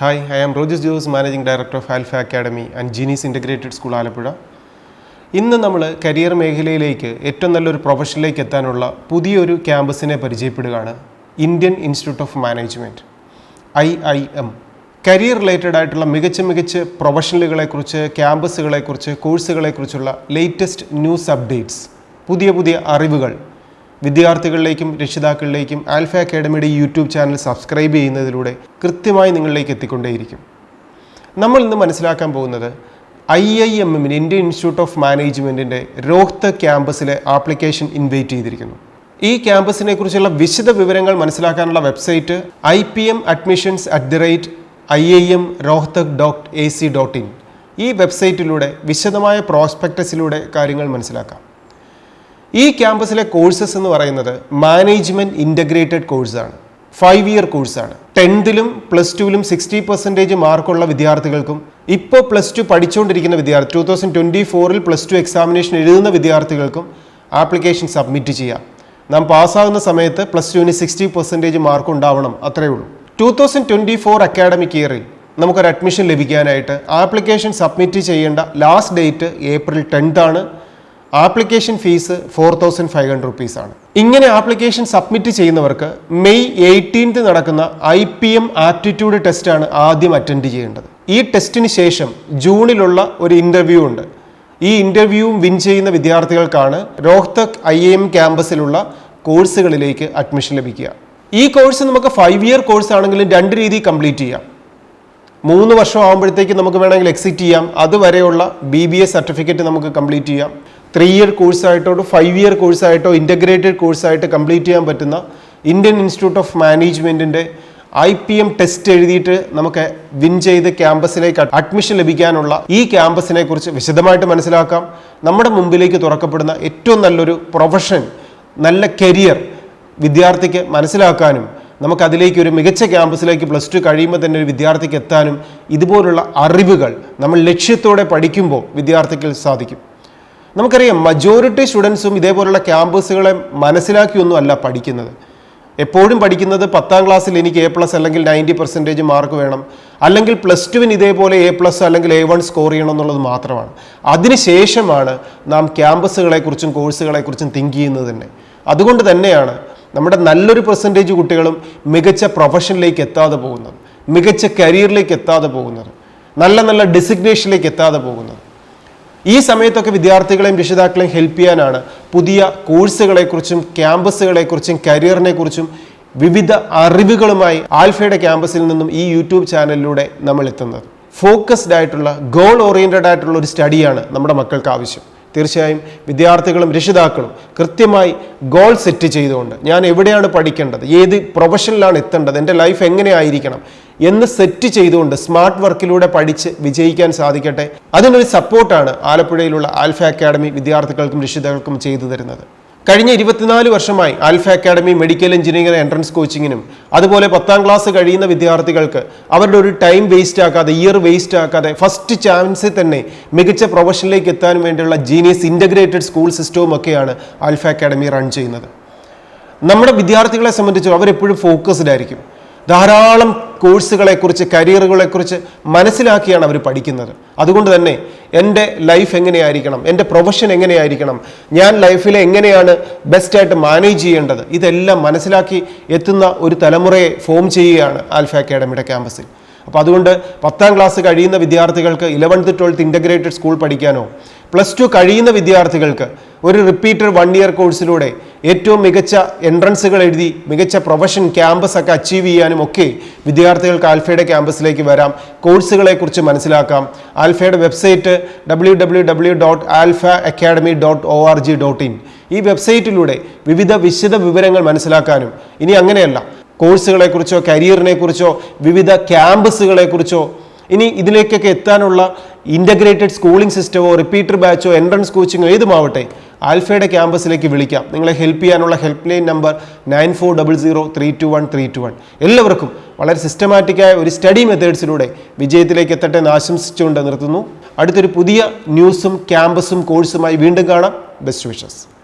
Hi, I am Rogers Jose, Managing Director of Alpha Academy and Genius Integrated School, Alappuzha. ഇന്ന് നമ്മൾ career മേഖലയിലേക്ക് ഏറ്റവും നല്ലൊരു പ്രൊഫഷനിലേക്ക് എത്താനുള്ള പുതിയൊരു ക്യാമ്പസിനെ പരിചയപ്പെടുകയാണ്. Indian institute of management IIM. Career related ആയിട്ടുള്ള മികച്ച പ്രൊഫഷണലുകളെക്കുറിച്ച്, ക്യാമ്പസുകളെക്കുറിച്ച്, കോഴ്സുകളെക്കുറിച്ചുള്ള ലേറ്റസ്റ്റ് ന്യൂസ് അപ്ഡേറ്റ്സ്, പുതിയ അറിവുകൾ വിദ്യാർത്ഥികളിലേക്കും രക്ഷിതാക്കളിലേക്കും ആൽഫ അക്കാഡമിയുടെ യൂട്യൂബ് ചാനൽ സബ്സ്ക്രൈബ് ചെയ്യുന്നതിലൂടെ കൃത്യമായി നിങ്ങളിലേക്ക് എത്തിക്കൊണ്ടേയിരിക്കും. നമ്മൾ ഇന്ന് മനസ്സിലാക്കാൻ പോകുന്നത് IIM ഇന്ത്യൻ ഇൻസ്റ്റിറ്റ്യൂട്ട് ഓഫ് മാനേജ്മെൻറ്റിൻ്റെ രോഹ്തക് ക്യാമ്പസിലെ ആപ്ലിക്കേഷൻ ഇൻവൈറ്റ് ചെയ്തിരിക്കുന്നു. ഈ ക്യാമ്പസിനെ കുറിച്ചുള്ള വിശദ വിവരങ്ങൾ മനസ്സിലാക്കാനുള്ള വെബ്സൈറ്റ് ipm@iimrohtak.ac.in. ഈ വെബ്സൈറ്റിലൂടെ വിശദമായ പ്രോസ്പെക്ടസിലൂടെ കാര്യങ്ങൾ മനസ്സിലാക്കാം. ഈ ക്യാമ്പസിലെ കോഴ്സസ് എന്ന് പറയുന്നത് മാനേജ്മെൻറ്റ് ഇൻ്റഗ്രേറ്റഡ് കോഴ്സാണ്. 5 ഇയർ കോഴ്സാണ്. 10th-ലും +2-ലും 60% മാർക്കുള്ള വിദ്യാർത്ഥികൾക്കും ഇപ്പോൾ +2 പഠിച്ചുകൊണ്ടിരിക്കുന്ന വിദ്യാർത്ഥി 2024-ൽ +2 എക്സാമിനേഷൻ എഴുതുന്ന വിദ്യാർത്ഥികൾക്കും ആപ്ലിക്കേഷൻ സബ്മിറ്റ് ചെയ്യാം. നാം പാസ്സാകുന്ന സമയത്ത് +2-ന് 60% മാർക്ക് ഉണ്ടാവണം, അത്രയേ ഉള്ളൂ. 2024 അക്കാഡമിക് ഇയറിൽ നമുക്കൊരു അഡ്മിഷൻ ലഭിക്കാനായിട്ട് ആപ്ലിക്കേഷൻ സബ്മിറ്റ് ചെയ്യേണ്ട ലാസ്റ്റ് ഡേറ്റ് April 10th ആണ്. Application fees 4,500 rupees. ഇങ്ങനെ ആപ്ലിക്കേഷൻ സബ്മിറ്റ് ചെയ്യുന്നവർക്ക് May 18th നടക്കുന്ന IPM ആപ്റ്റിറ്റ്യൂഡ് ടെസ്റ്റാണ് ആദ്യം അറ്റൻഡ് ചെയ്യേണ്ടത്. ഈ ടെസ്റ്റിന് ശേഷം ജൂണിലുള്ള ഒരു ഇൻ്റർവ്യൂ ഉണ്ട്. ഈ ഇൻ്റർവ്യൂവും വിൻ ചെയ്യുന്ന വിദ്യാർത്ഥികൾക്കാണ് രോഹ്തക് IIM ക്യാമ്പസിലുള്ള കോഴ്സുകളിലേക്ക് അഡ്മിഷൻ ലഭിക്കുക. ഈ കോഴ്സ് നമുക്ക് 5 ഇയർ കോഴ്സ് ആണെങ്കിലും 2 രീതിയിൽ കംപ്ലീറ്റ് ചെയ്യാം. 3 വർഷം ആകുമ്പോഴത്തേക്ക് നമുക്ക് വേണമെങ്കിൽ എക്സിറ്റ് ചെയ്യാം. അതുവരെയുള്ള BBA സർട്ടിഫിക്കറ്റ് നമുക്ക് കംപ്ലീറ്റ് ചെയ്യാം. 3 ഇയർ കോഴ്സായിട്ടോ 5 ഇയർ കോഴ്സായിട്ടോ ഇൻ്റഗ്രേറ്റഡ് കോഴ്സായിട്ട് കംപ്ലീറ്റ് ചെയ്യാൻ പറ്റുന്ന ഇന്ത്യൻ ഇൻസ്റ്റിറ്റ്യൂട്ട് ഓഫ് മാനേജ്മെൻറ്റിൻ്റെ IPM ടെസ്റ്റ് എഴുതിയിട്ട് നമുക്ക് വിൻ ചെയ്ത് ക്യാമ്പസിലേക്ക് അഡ്മിഷൻ ലഭിക്കാനുള്ള ഈ ക്യാമ്പസിനെ കുറിച്ച് വിശദമായിട്ട് മനസ്സിലാക്കാം. നമ്മുടെ മുമ്പിലേക്ക് തുറക്കപ്പെടുന്ന ഏറ്റവും നല്ലൊരു പ്രൊഫഷൻ, നല്ല കരിയർ വിദ്യാർത്ഥിക്ക് മനസ്സിലാക്കാനും നമുക്കതിലേക്ക് ഒരു മികച്ച ക്യാമ്പസിലേക്ക് +2 കഴിയുമ്പോൾ തന്നെ ഒരു വിദ്യാർത്ഥിക്ക് എത്താനും ഇതുപോലുള്ള അറിവുകൾ നമ്മൾ ലക്ഷ്യത്തോടെ പഠിക്കുമ്പോൾ വിദ്യാർത്ഥിക്ക് സാധിക്കും. നമുക്കറിയാം, മജോറിറ്റി സ്റ്റുഡൻസും ഇതേപോലുള്ള ക്യാമ്പസുകളെ മനസ്സിലാക്കിയൊന്നും അല്ല പഠിക്കുന്നത്. എപ്പോഴും പഠിക്കുന്നത് 10th ക്ലാസ്സിൽ എനിക്ക് A+ അല്ലെങ്കിൽ 90% മാർക്ക് വേണം, അല്ലെങ്കിൽ +2-ന് ഇതേപോലെ A+ അല്ലെങ്കിൽ A1 സ്കോർ ചെയ്യണം എന്നുള്ളത് മാത്രമാണ്. അതിനുശേഷമാണ് നാം ക്യാമ്പസുകളെക്കുറിച്ചും കോഴ്സുകളെക്കുറിച്ചും തിങ്ക് ചെയ്യുന്നത് തന്നെ. അതുകൊണ്ട് തന്നെയാണ് നമ്മുടെ നല്ലൊരു പെർസെൻറ്റേജ് കുട്ടികളും മികച്ച പ്രൊഫഷനിലേക്ക് എത്താതെ പോകുന്നത്, മികച്ച കരിയറിലേക്ക് എത്താതെ പോകുന്നത്, നല്ല ഡെസിഗ്നേഷനിലേക്ക് എത്താതെ പോകുന്നത്. ഈ സമയത്തൊക്കെ വിദ്യാർത്ഥികളെയും രക്ഷിതാക്കളെയും ഹെൽപ്പ് ചെയ്യാനാണ് പുതിയ കോഴ്സുകളെക്കുറിച്ചും ക്യാമ്പസുകളെക്കുറിച്ചും കരിയറിനെക്കുറിച്ചും വിവിധ അറിവുകളുമായി ആൽഫയുടെ ക്യാമ്പസിൽ നിന്നും ഈ യൂട്യൂബ് ചാനലിലൂടെ നമ്മൾ എത്തുന്നത്. ഫോക്കസ്ഡ് ആയിട്ടുള്ള, ഗോൾ ഓറിയൻറ്റഡ് ആയിട്ടുള്ള ഒരു സ്റ്റഡിയാണ് നമ്മുടെ മക്കൾക്ക് ആവശ്യം. തീർച്ചയായും വിദ്യാർത്ഥികളും രക്ഷിതാക്കളും കൃത്യമായി ഗോൾ സെറ്റ് ചെയ്തുകൊണ്ട് ഞാൻ എവിടെയാണ് പഠിക്കേണ്ടത്, ഏത് പ്രൊഫഷനിലാണ് എത്തേണ്ടത്, എൻ്റെ ലൈഫ് എങ്ങനെയായിരിക്കണം എന്ന് സെറ്റ് ചെയ്തുകൊണ്ട് സ്മാർട്ട് വർക്കിലൂടെ പഠിച്ച് വിജയിക്കാൻ സാധിക്കട്ടെ. അതിനൊരു സപ്പോർട്ടാണ് ആലപ്പുഴയിലുള്ള ആൽഫ അക്കാഡമി വിദ്യാർത്ഥികൾക്കും രക്ഷിതാക്കൾക്കും ചെയ്തു തരുന്നത്. കഴിഞ്ഞ 24 വർഷമായി Alpha academy medical engineering entrance കോച്ചിങ്ങിനും അതുപോലെ 10th ക്ലാസ് കഴിയുന്ന വിദ്യാർത്ഥികൾക്ക് അവരുടെ ഒരു ടൈം വേസ്റ്റ് ആക്കാതെ, ഇയർ വേസ്റ്റ് ആക്കാതെ ഫസ്റ്റ് ചാൻസിൽ തന്നെ മികച്ച പ്രൊഫഷനിലേക്ക് എത്താൻ വേണ്ടിയുള്ള ജീനിയസ് ഇൻ്റഗ്രേറ്റഡ് സ്കൂൾ സിസ്റ്റവും ഒക്കെയാണ് ആൽഫ അക്കാഡമി റൺ ചെയ്യുന്നത്. നമ്മുടെ വിദ്യാർത്ഥികളെ സംബന്ധിച്ച് അവരെപ്പോഴും ഫോക്കസ്ഡ് ആയിരിക്കും. ധാരാളം കോഴ്സുകളെക്കുറിച്ച്, കരിയറുകളെക്കുറിച്ച് മനസ്സിലാക്കിയാണ് അവർ പഠിക്കുന്നത്. അതുകൊണ്ട് തന്നെ എൻ്റെ ലൈഫ് എങ്ങനെയായിരിക്കണം, എൻ്റെ പ്രൊഫഷൻ എങ്ങനെയായിരിക്കണം, ഞാൻ ലൈഫിൽ എങ്ങനെയാണ് ബെസ്റ്റായിട്ട് മാനേജ് ചെയ്യേണ്ടത്, ഇതെല്ലാം മനസ്സിലാക്കി എത്തുന്ന ഒരു തലമുറയെ ഫോം ചെയ്യുകയാണ് ആൽഫ അക്കാഡമിയുടെ ക്യാമ്പസിൽ. അപ്പോൾ അതുകൊണ്ട് 10th ക്ലാസ് കഴിയുന്ന വിദ്യാർത്ഥികൾക്ക് 11th 12th ഇൻ്റഗ്രേറ്റഡ് സ്കൂൾ പഠിക്കാനോ, +2 കഴിയുന്ന വിദ്യാർത്ഥികൾക്ക് ഒരു റിപ്പീറ്റഡ് 1 ഇയർ കോഴ്സിലൂടെ ഏറ്റവും മികച്ച എൻട്രൻസുകൾ എഴുതി മികച്ച പ്രൊഫഷൻ ക്യാമ്പസ് ഒക്കെ അച്ചീവ് ചെയ്യാനും ഒക്കെ വിദ്യാർത്ഥികൾക്ക് ആൽഫയുടെ ക്യാമ്പസിലേക്ക് വരാം. കോഴ്സുകളെക്കുറിച്ച് മനസ്സിലാക്കാം. ആൽഫയുടെ വെബ്സൈറ്റ് www.alphaacademy.org.in. ഈ വെബ്സൈറ്റിലൂടെ വിശദ വിവരങ്ങൾ മനസ്സിലാക്കാനും, ഇനി അങ്ങനെയല്ല, കോഴ്സുകളെക്കുറിച്ചോ കരിയറിനെക്കുറിച്ചോ വിവിധ ക്യാമ്പസുകളെക്കുറിച്ചോ ഇനി ഇതിലേക്കൊക്കെ എത്താനുള്ള ഇൻ്റഗ്രേറ്റഡ് സ്കൂളിംഗ് സിസ്റ്റമോ റിപ്പീറ്റർ ബാച്ചോ എൻട്രൻസ് കോച്ചിങ്ങോ ഏതുമാവട്ടെ ആൽഫയുടെ ക്യാമ്പസിലേക്ക് വിളിക്കാം. നിങ്ങളെ ഹെൽപ്പ് ചെയ്യാനുള്ള ഹെൽപ്പ് ലൈൻ നമ്പർ 9400321321. എല്ലാവർക്കും വളരെ സിസ്റ്റമാറ്റിക്കായ ഒരു സ്റ്റഡി മെത്തേഡ്സിലൂടെ വിജയത്തിലേക്ക് എത്തട്ടെ എന്ന് ആശംസിച്ചുകൊണ്ട് നിർത്തുന്നു. അടുത്തൊരു പുതിയ ന്യൂസും ക്യാമ്പസും കോഴ്സുമായി വീണ്ടും കാണാം. Best wishes.